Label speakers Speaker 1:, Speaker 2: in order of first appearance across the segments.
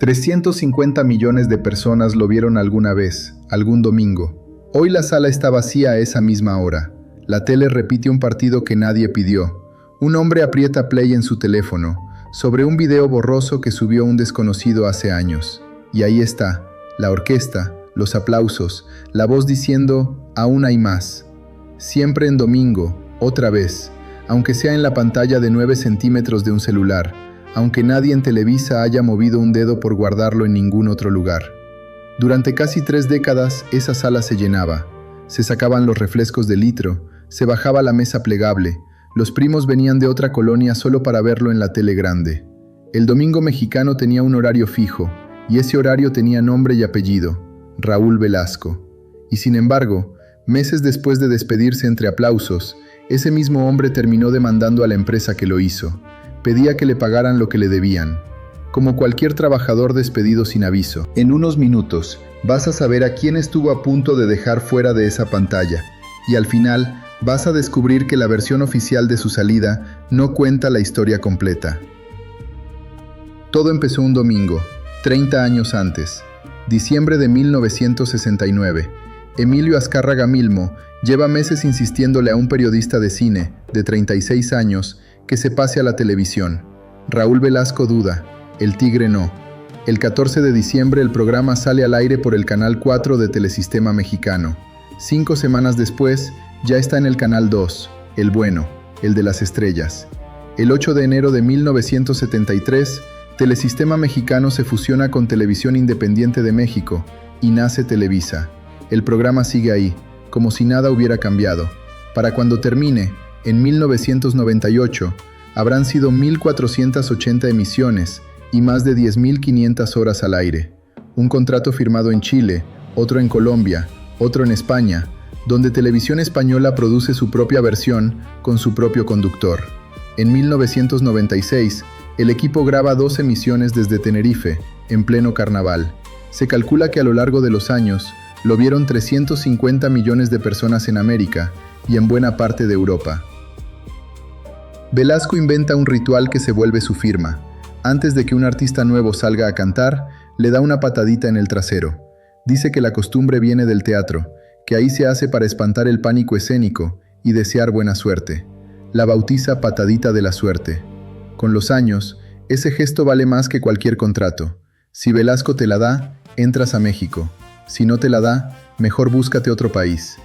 Speaker 1: 350 millones de personas lo vieron alguna vez, algún domingo. Hoy la sala está vacía a esa misma hora. La tele repite un partido que nadie pidió. Un hombre aprieta play en su teléfono, sobre un video borroso que subió un desconocido hace años. Y ahí está, la orquesta, los aplausos, la voz diciendo, aún hay más. Siempre en domingo, otra vez, aunque sea en la pantalla de 9 centímetros de un celular, aunque nadie en Televisa haya movido un dedo por guardarlo en ningún otro lugar. Durante casi 3 décadas, esa sala se llenaba. Se sacaban los refrescos de litro, se bajaba la mesa plegable, los primos venían de otra colonia solo para verlo en la tele grande. El domingo mexicano tenía un horario fijo, y ese horario tenía nombre y apellido, Raúl Velasco. Y sin embargo, meses después de despedirse entre aplausos, ese mismo hombre terminó demandando a la empresa que lo hizo. Pedía que le pagaran lo que le debían. Como cualquier trabajador despedido sin aviso. En unos minutos, vas a saber a quién estuvo a punto de dejar fuera de esa pantalla. Y al final, vas a descubrir que la versión oficial de su salida no cuenta la historia completa. Todo empezó un domingo, 30 años antes, diciembre de 1969. Emilio Azcárraga Milmo lleva meses insistiéndole a un periodista de cine, de 36 años, que se pase a la televisión. Raúl Velasco duda, el tigre no. El 14 de diciembre el programa sale al aire por el Canal 4 de Telesistema Mexicano. 5 semanas después, ya está en el Canal 2, el bueno, el de las estrellas. El 8 de enero de 1973, Telesistema Mexicano se fusiona con Televisión Independiente de México y nace Televisa. El programa sigue ahí, como si nada hubiera cambiado. Para cuando termine, en 1998, habrán sido 1.480 emisiones y más de 10.500 horas al aire. Un contrato firmado en Chile, otro en Colombia, otro en España, donde Televisión Española produce su propia versión con su propio conductor. En 1996, el equipo graba 2 emisiones desde Tenerife, en pleno carnaval. Se calcula que a lo largo de los años, lo vieron 350 millones de personas en América y en buena parte de Europa. Velasco inventa un ritual que se vuelve su firma. Antes de que un artista nuevo salga a cantar, le da una patadita en el trasero. Dice que la costumbre viene del teatro, que ahí se hace para espantar el pánico escénico y desear buena suerte. La bautiza patadita de la suerte. Con los años, ese gesto vale más que cualquier contrato. Si Velasco te la da, entras a México. Si no te la da, mejor búscate otro país.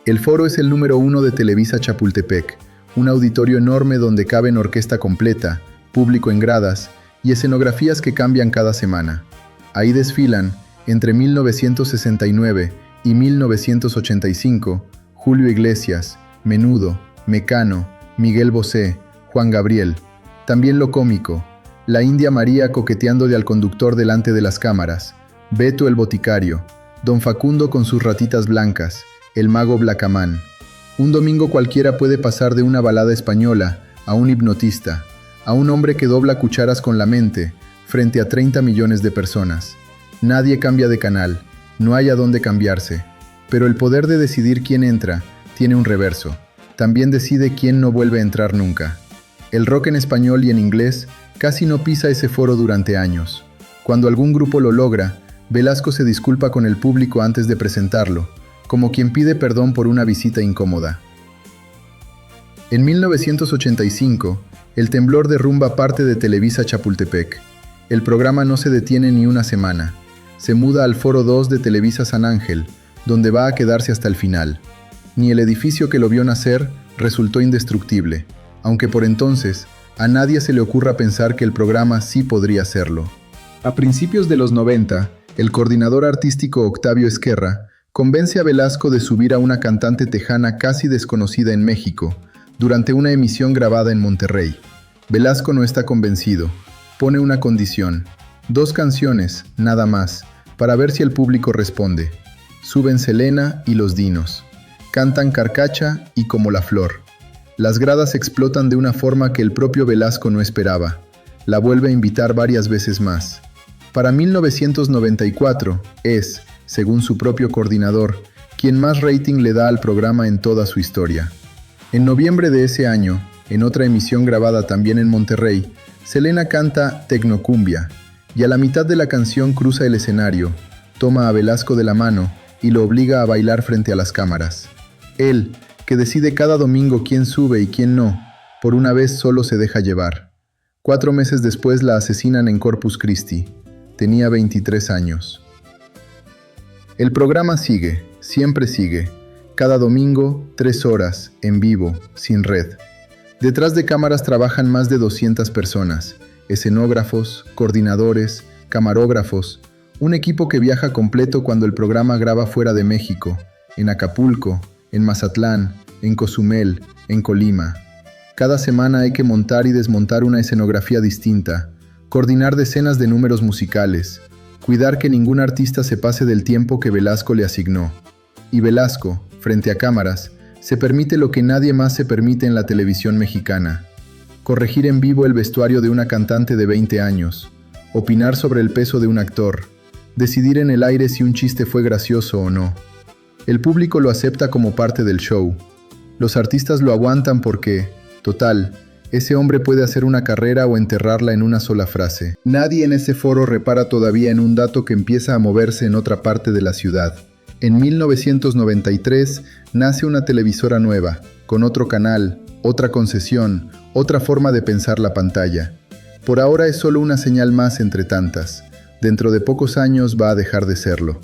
Speaker 1: El foro es el número 1 de Televisa Chapultepec, un auditorio enorme donde caben orquesta completa, público en gradas y escenografías que cambian cada semana. Ahí desfilan, entre 1969 y 1985, Julio Iglesias, Menudo, Mecano, Miguel Bosé, Juan Gabriel. También lo cómico, la India María coqueteando al conductor delante de las cámaras, Beto el boticario, Don Facundo con sus ratitas blancas, el mago Blacamán. Un domingo cualquiera puede pasar de una balada española a un hipnotista, a un hombre que dobla cucharas con la mente frente a 30 millones de personas. Nadie cambia de canal, no hay a dónde cambiarse, pero el poder de decidir quién entra tiene un reverso. También decide quién no vuelve a entrar nunca. El rock en español y en inglés casi no pisa ese foro durante años. Cuando algún grupo lo logra, Velasco se disculpa con el público antes de presentarlo, como quien pide perdón por una visita incómoda. En 1985, el temblor derrumba parte de Televisa Chapultepec. El programa no se detiene ni una semana. Se muda al Foro 2 de Televisa San Ángel, donde va a quedarse hasta el final. Ni el edificio que lo vio nacer resultó indestructible, aunque por entonces a nadie se le ocurra pensar que el programa sí podría serlo. A principios de los 90, el coordinador artístico Octavio Ezquerra convence a Velasco de subir a una cantante tejana casi desconocida en México, durante una emisión grabada en Monterrey. Velasco no está convencido. Pone una condición: 2 canciones, nada más, para ver si el público responde. Suben Selena y Los Dinos. Cantan Carcacha y Como la Flor. Las gradas explotan de una forma que el propio Velasco no esperaba. La vuelve a invitar varias veces más. Para 1994 es, según su propio coordinador, quien más rating le da al programa en toda su historia. En noviembre de ese año, en otra emisión grabada también en Monterrey, Selena canta Tecnocumbia. y a la mitad de la canción cruza el escenario, toma a Velasco de la mano y lo obliga a bailar frente a las cámaras. Él, que decide cada domingo quién sube y quién no, por una vez solo se deja llevar. 4 meses después la asesinan en Corpus Christi. Tenía 23 años. El programa sigue, siempre sigue. Cada domingo, 3 horas, en vivo, sin red. Detrás de cámaras trabajan más de 200 personas, escenógrafos, coordinadores, camarógrafos, un equipo que viaja completo cuando el programa graba fuera de México, en Acapulco, en Mazatlán, en Cozumel, en Colima. Cada semana hay que montar y desmontar una escenografía distinta, coordinar decenas de números musicales, cuidar que ningún artista se pase del tiempo que Velasco le asignó. Y Velasco, frente a cámaras, se permite lo que nadie más se permite en la televisión mexicana: corregir en vivo el vestuario de una cantante de 20 años, opinar sobre el peso de un actor, decidir en el aire si un chiste fue gracioso o no. El público lo acepta como parte del show. Los artistas lo aguantan porque, total, ese hombre puede hacer una carrera o enterrarla en una sola frase. Nadie en ese foro repara todavía en un dato que empieza a moverse en otra parte de la ciudad. En 1993 nace una televisora nueva, con otro canal, otra concesión, otra forma de pensar la pantalla. Por ahora es solo una señal más entre tantas. Dentro de pocos años va a dejar de serlo.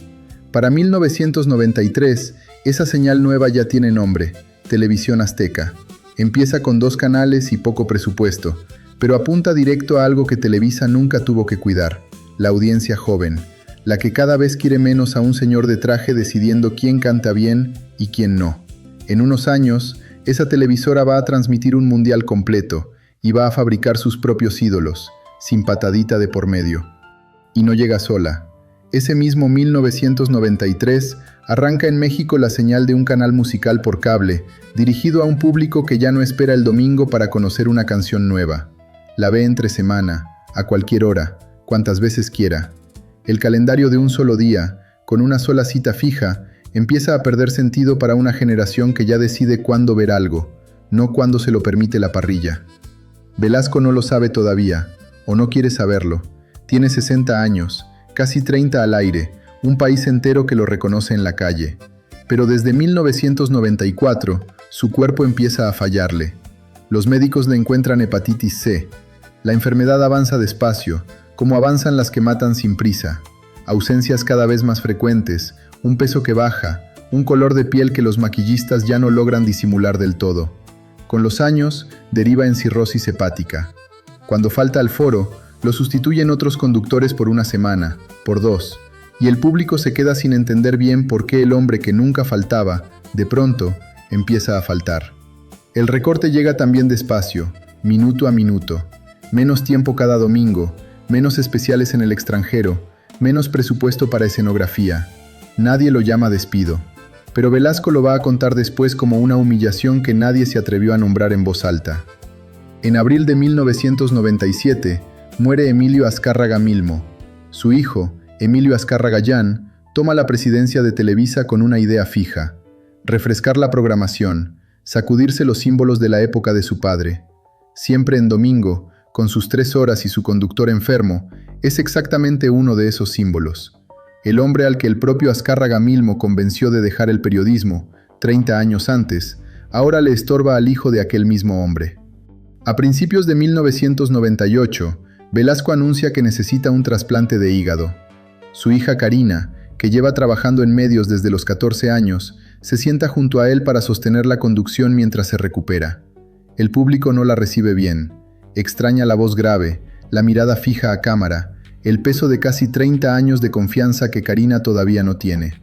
Speaker 1: Para 1993, esa señal nueva ya tiene nombre: Televisión Azteca. Empieza con 2 canales y poco presupuesto, pero apunta directo a algo que Televisa nunca tuvo que cuidar: la audiencia joven, la que cada vez quiere menos a un señor de traje decidiendo quién canta bien y quién no. En unos años, esa televisora va a transmitir un mundial completo y va a fabricar sus propios ídolos, sin patadita de por medio. Y no llega sola. Ese mismo 1993 arranca en México la señal de un canal musical por cable, dirigido a un público que ya no espera el domingo para conocer una canción nueva. La ve entre semana, a cualquier hora, cuantas veces quiera. El calendario de un solo día, con una sola cita fija, empieza a perder sentido para una generación que ya decide cuándo ver algo, no cuándo se lo permite la parrilla. Velasco no lo sabe todavía, o no quiere saberlo. Tiene 60 años, casi 30 al aire, un país entero que lo reconoce en la calle. Pero desde 1994, su cuerpo empieza a fallarle. Los médicos le encuentran hepatitis C. La enfermedad avanza despacio, como avanzan las que matan sin prisa. Ausencias cada vez más frecuentes, un peso que baja, un color de piel que los maquillistas ya no logran disimular del todo. Con los años, deriva en cirrosis hepática. Cuando falta al foro, lo sustituyen otros conductores por una semana, por 2, y el público se queda sin entender bien por qué el hombre que nunca faltaba, de pronto, empieza a faltar. El recorte llega también despacio, minuto a minuto. Menos tiempo cada domingo, menos especiales en el extranjero, menos presupuesto para escenografía. Nadie lo llama despido. Pero Velasco lo va a contar después como una humillación que nadie se atrevió a nombrar en voz alta. En abril de 1997, muere Emilio Azcárraga Milmo. Su hijo, Emilio Azcárraga Llán, toma la presidencia de Televisa con una idea fija: refrescar la programación, sacudirse los símbolos de la época de su padre. Siempre en domingo, con sus 3 horas y su conductor enfermo, es exactamente uno de esos símbolos. El hombre al que el propio Azcárraga Milmo convenció de dejar el periodismo, 30 años antes, ahora le estorba al hijo de aquel mismo hombre. A principios de 1998, Velasco anuncia que necesita un trasplante de hígado. Su hija Karina, que lleva trabajando en medios desde los 14 años, se sienta junto a él para sostener la conducción mientras se recupera. El público no la recibe bien. Extraña la voz grave, la mirada fija a cámara, el peso de casi 30 años de confianza que Karina todavía no tiene.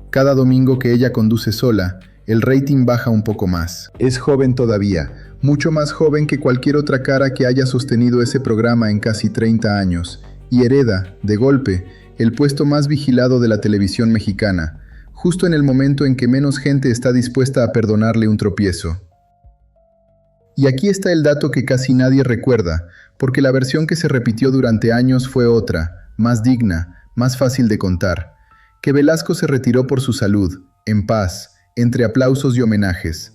Speaker 1: Cada domingo que ella conduce sola, el rating baja un poco más. Es joven todavía, mucho más joven que cualquier otra cara que haya sostenido ese programa en casi 30 años, y hereda, de golpe, el puesto más vigilado de la televisión mexicana, justo en el momento en que menos gente está dispuesta a perdonarle un tropiezo. Y aquí está el dato que casi nadie recuerda, porque la versión que se repitió durante años fue otra, más digna, más fácil de contar: que Velasco se retiró por su salud, en paz, entre aplausos y homenajes.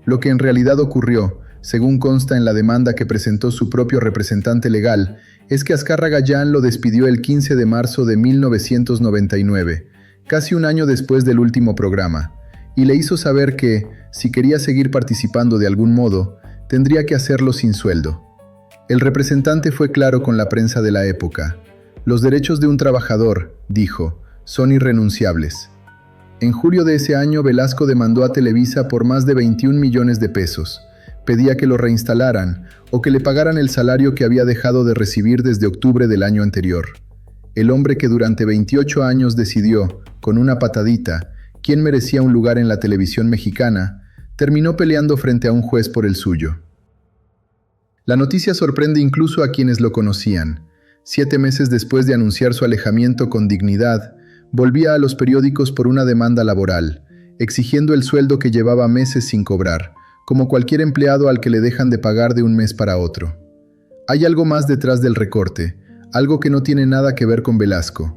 Speaker 1: Lo que en realidad ocurrió según consta en la demanda que presentó su propio representante legal, es que Azcárraga Llán lo despidió el 15 de marzo de 1999, casi un año después del último programa, y le hizo saber que, si quería seguir participando de algún modo, tendría que hacerlo sin sueldo. El representante fue claro con la prensa de la época. Los derechos de un trabajador, dijo, son irrenunciables. En julio de ese año, Velasco demandó a Televisa por más de 21 millones de pesos. Pedía que lo reinstalaran o que le pagaran el salario que había dejado de recibir desde octubre del año anterior. El hombre que durante 28 años decidió, con una patadita, quién merecía un lugar en la televisión mexicana, terminó peleando frente a un juez por el suyo. La noticia sorprende incluso a quienes lo conocían. 7 meses después de anunciar su alejamiento con dignidad, volvía a los periódicos por una demanda laboral, exigiendo el sueldo que llevaba meses sin cobrar, como cualquier empleado al que le dejan de pagar de un mes para otro. Hay algo más detrás del recorte, algo que no tiene nada que ver con Velasco.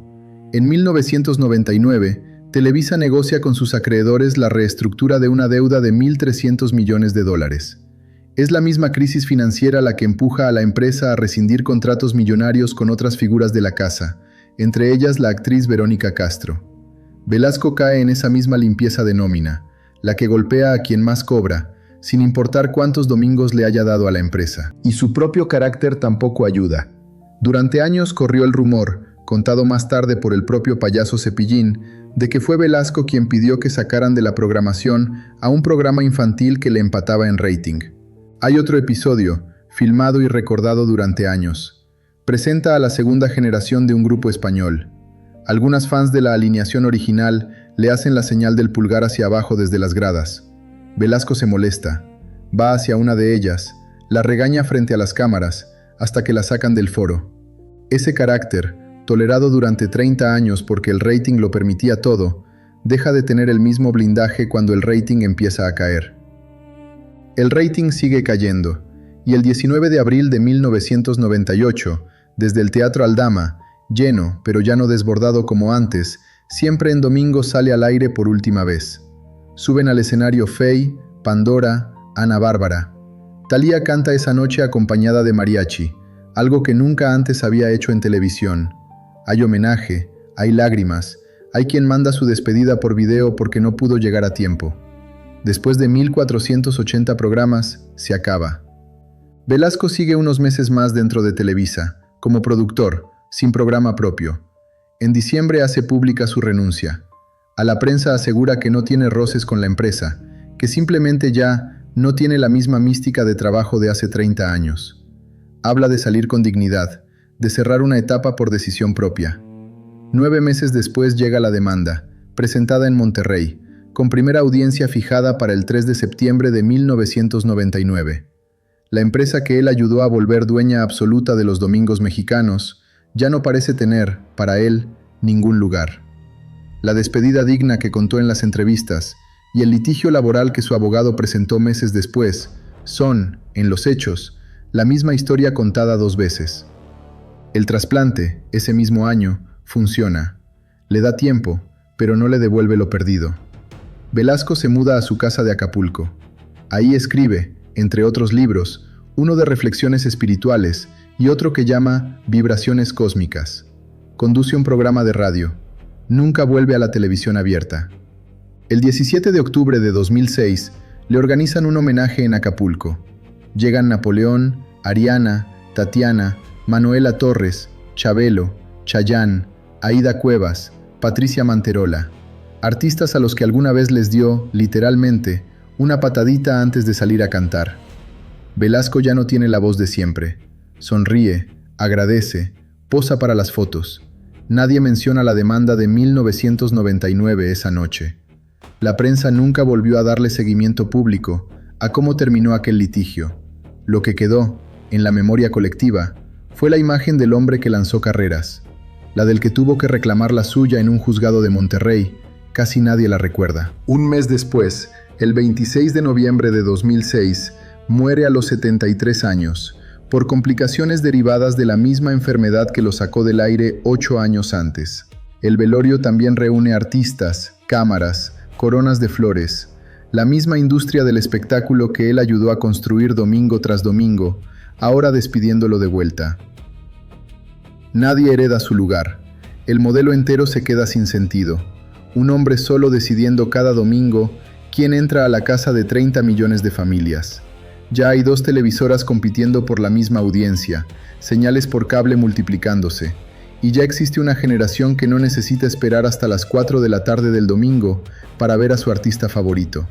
Speaker 1: En 1999, Televisa negocia con sus acreedores la reestructura de una deuda de $1.300 millones. Es la misma crisis financiera la que empuja a la empresa a rescindir contratos millonarios con otras figuras de la casa, entre ellas la actriz Verónica Castro. Velasco cae en esa misma limpieza de nómina, la que golpea a quien más cobra, sin importar cuántos domingos le haya dado a la empresa. Y su propio carácter tampoco ayuda. Durante años corrió el rumor, contado más tarde por el propio payaso Cepillín, de que fue Velasco quien pidió que sacaran de la programación a un programa infantil que le empataba en rating. Hay otro episodio, filmado y recordado durante años. Presenta a la segunda generación de un grupo español. Algunas fans de la alineación original le hacen la señal del pulgar hacia abajo desde las gradas. Velasco se molesta, va hacia una de ellas, la regaña frente a las cámaras, hasta que la sacan del foro. Ese carácter, tolerado durante 30 años porque el rating lo permitía todo, deja de tener el mismo blindaje cuando el rating empieza a caer. El rating sigue cayendo, y el 19 de abril de 1998, desde el Teatro Aldama, lleno, pero ya no desbordado como antes, siempre en domingo sale al aire por última vez. Suben al escenario Fey, Pandora, Ana Bárbara. Thalía canta esa noche acompañada de mariachi, algo que nunca antes había hecho en televisión. Hay homenaje, hay lágrimas, hay quien manda su despedida por video porque no pudo llegar a tiempo. Después de 1480 programas, se acaba. Velasco sigue unos meses más dentro de Televisa, como productor, sin programa propio. En diciembre hace pública su renuncia. A la prensa asegura que no tiene roces con la empresa, que simplemente ya no tiene la misma mística de trabajo de hace 30 años. Habla de salir con dignidad, de cerrar una etapa por decisión propia. 9 meses después llega la demanda, presentada en Monterrey, con primera audiencia fijada para el 3 de septiembre de 1999. La empresa que él ayudó a volver dueña absoluta de los domingos mexicanos ya no parece tener, para él, ningún lugar. La despedida digna que contó en las entrevistas y el litigio laboral que su abogado presentó meses después son, en los hechos, la misma historia contada 2 veces. El trasplante, ese mismo año, funciona. Le da tiempo, pero no le devuelve lo perdido. Velasco se muda a su casa de Acapulco. Ahí escribe, entre otros libros, uno de reflexiones espirituales y otro que llama Vibraciones Cósmicas. Conduce un programa de radio. Nunca vuelve a la televisión abierta. El 17 de octubre de 2006, le organizan un homenaje en Acapulco. Llegan Napoleón, Ariana, Tatiana, Manuela Torres, Chabelo, Chayanne, Aida Cuevas, Patricia Manterola. Artistas a los que alguna vez les dio, literalmente, una patadita antes de salir a cantar. Velasco ya no tiene la voz de siempre. Sonríe, agradece, posa para las fotos. Nadie menciona la demanda de 1999 esa noche. La prensa nunca volvió a darle seguimiento público a cómo terminó aquel litigio. Lo que quedó, en la memoria colectiva, fue la imagen del hombre que lanzó carreras. La del que tuvo que reclamar la suya en un juzgado de Monterrey. Casi nadie la recuerda. Un mes después, el 26 de noviembre de 2006, muere a los 73 años, por complicaciones derivadas de la misma enfermedad que lo sacó del aire 8 años antes. El velorio también reúne artistas, cámaras, coronas de flores. La misma industria del espectáculo que él ayudó a construir domingo tras domingo, ahora despidiéndolo de vuelta. Nadie hereda su lugar. El modelo entero se queda sin sentido. Un hombre solo decidiendo cada domingo quién entra a la casa de 30 millones de familias. Ya hay 2 televisoras compitiendo por la misma audiencia, señales por cable multiplicándose, y ya existe una generación que no necesita esperar hasta las 4 de la tarde del domingo para ver a su artista favorito.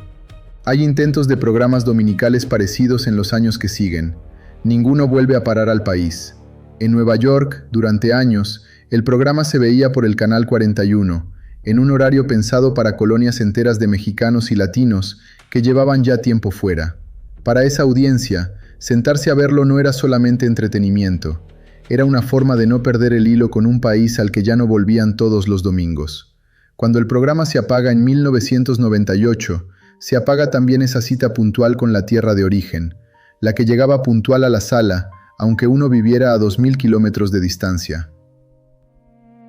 Speaker 1: Hay intentos de programas dominicales parecidos en los años que siguen. Ninguno vuelve a parar al país. En Nueva York, durante años, el programa se veía por el Canal 41, en un horario pensado para colonias enteras de mexicanos y latinos que llevaban ya tiempo fuera. Para esa audiencia, sentarse a verlo no era solamente entretenimiento, era una forma de no perder el hilo con un país al que ya no volvían todos los domingos. Cuando el programa se apaga en 1998, se apaga también esa cita puntual con la tierra de origen, la que llegaba puntual a la sala, aunque uno viviera a 2000 kilómetros de distancia.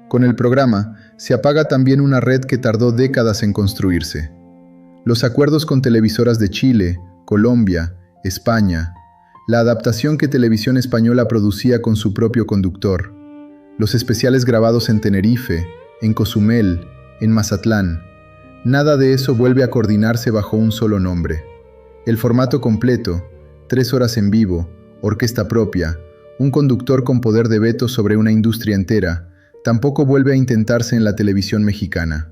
Speaker 1: Con el programa, se apaga también una red que tardó décadas en construirse. Los acuerdos con televisoras de Chile, Colombia, España, la adaptación que Televisión Española producía con su propio conductor, los especiales grabados en Tenerife, en Cozumel, en Mazatlán. Nada de eso vuelve a coordinarse bajo un solo nombre. El formato completo, 3 horas en vivo, orquesta propia, un conductor con poder de veto sobre una industria entera, tampoco vuelve a intentarse en la televisión mexicana.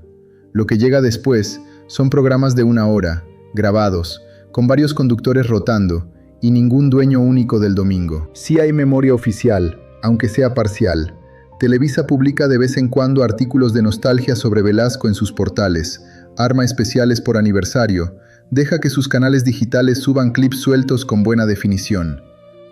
Speaker 1: Lo que llega después son programas de 1 hora, grabados, con varios conductores rotando, y ningún dueño único del domingo. Sí hay memoria oficial, aunque sea parcial. Televisa publica de vez en cuando artículos de nostalgia sobre Velasco en sus portales, arma especiales por aniversario, deja que sus canales digitales suban clips sueltos con buena definición.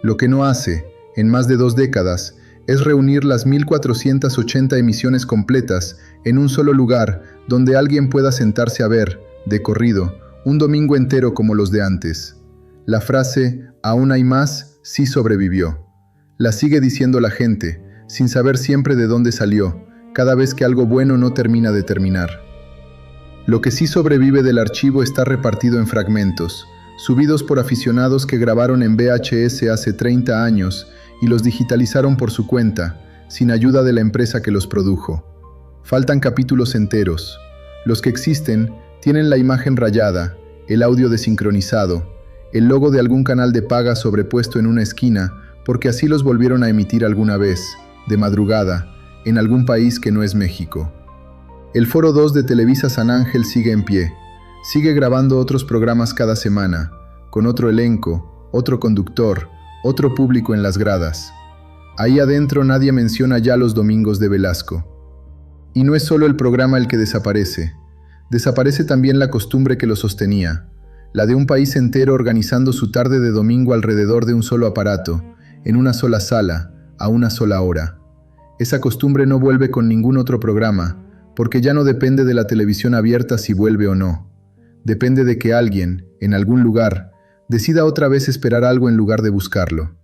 Speaker 1: Lo que no hace, en más de 2 décadas, es reunir las 1480 emisiones completas en un solo lugar donde alguien pueda sentarse a ver, de corrido, un domingo entero como los de antes. La frase «aún hay más» sí sobrevivió. La sigue diciendo la gente, sin saber siempre de dónde salió, cada vez que algo bueno no termina de terminar. Lo que sí sobrevive del archivo está repartido en fragmentos, subidos por aficionados que grabaron en VHS hace 30 años y los digitalizaron por su cuenta, sin ayuda de la empresa que los produjo. Faltan capítulos enteros. Los que existen tienen la imagen rayada, el audio desincronizado, el logo de algún canal de paga sobrepuesto en una esquina, porque así los volvieron a emitir alguna vez, de madrugada, en algún país que no es México. El Foro 2 de Televisa San Ángel sigue en pie. Sigue grabando otros programas cada semana, con otro elenco, otro conductor, otro público en las gradas. Ahí adentro nadie menciona ya los domingos de Velasco. Y no es solo el programa el que desaparece. Desaparece también la costumbre que lo sostenía, la de un país entero organizando su tarde de domingo alrededor de un solo aparato, en una sola sala, a una sola hora. Esa costumbre no vuelve con ningún otro programa, porque ya no depende de la televisión abierta si vuelve o no. Depende de que alguien, en algún lugar, decida otra vez esperar algo en lugar de buscarlo.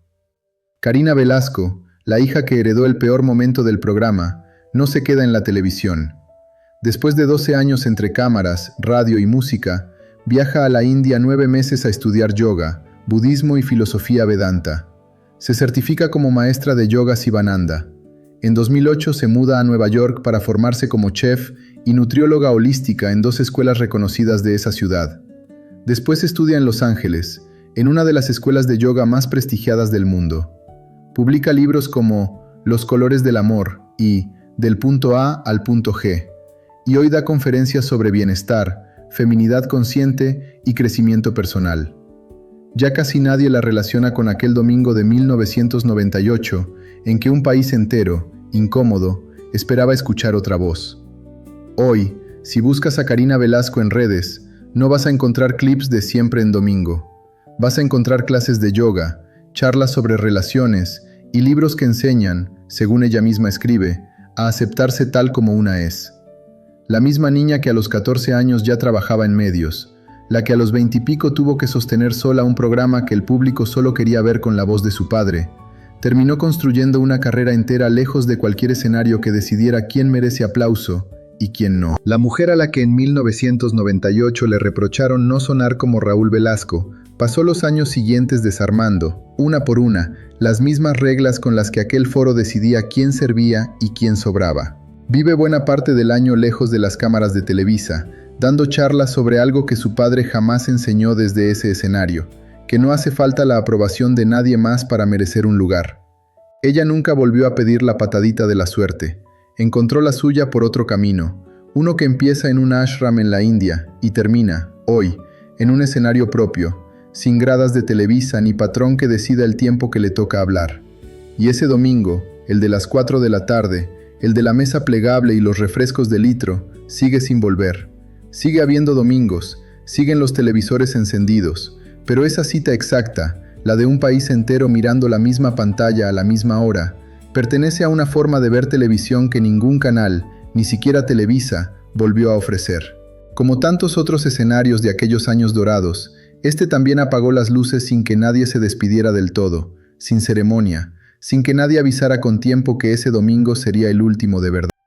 Speaker 1: Karina Velasco, la hija que heredó el peor momento del programa, no se queda en la televisión. Después de 12 años entre cámaras, radio y música, viaja a la India 9 meses a estudiar yoga, budismo y filosofía Vedanta. Se certifica como maestra de yoga Sivananda. En 2008 se muda a Nueva York para formarse como chef y nutrióloga holística en 2 escuelas reconocidas de esa ciudad. Después estudia en Los Ángeles, en una de las escuelas de yoga más prestigiadas del mundo. Publica libros como Los colores del amor y Del punto A al punto G, y hoy da conferencias sobre bienestar, feminidad consciente y crecimiento personal. Ya casi nadie la relaciona con aquel domingo de 1998, en que un país entero, incómodo, esperaba escuchar otra voz. Hoy, si buscas a Karina Velasco en redes, no vas a encontrar clips de Siempre en Domingo. Vas a encontrar clases de yoga, charlas sobre relaciones y libros que enseñan, según ella misma escribe, a aceptarse tal como una es. La misma niña que a los 14 años ya trabajaba en medios, la que a los 20 y pico tuvo que sostener sola un programa que el público solo quería ver con la voz de su padre, terminó construyendo una carrera entera lejos de cualquier escenario que decidiera quién merece aplauso y quién no. La mujer a la que en 1998 le reprocharon no sonar como Raúl Velasco, pasó los años siguientes desarmando, una por una, las mismas reglas con las que aquel foro decidía quién servía y quién sobraba. Vive buena parte del año lejos de las cámaras de Televisa, dando charlas sobre algo que su padre jamás enseñó desde ese escenario, que no hace falta la aprobación de nadie más para merecer un lugar. Ella nunca volvió a pedir la patadita de la suerte. Encontró la suya por otro camino, uno que empieza en un ashram en la India y termina, hoy, en un escenario propio, sin gradas de Televisa ni patrón que decida el tiempo que le toca hablar. Y ese domingo, el de las 4 de la tarde, el de la mesa plegable y los refrescos de litro, sigue sin volver. Sigue habiendo domingos, siguen los televisores encendidos, pero esa cita exacta, la de un país entero mirando la misma pantalla a la misma hora, pertenece a una forma de ver televisión que ningún canal, ni siquiera Televisa, volvió a ofrecer. Como tantos otros escenarios de aquellos años dorados, este también apagó las luces sin que nadie se despidiera del todo, sin ceremonia, sin que nadie avisara con tiempo que ese domingo sería el último de verdad.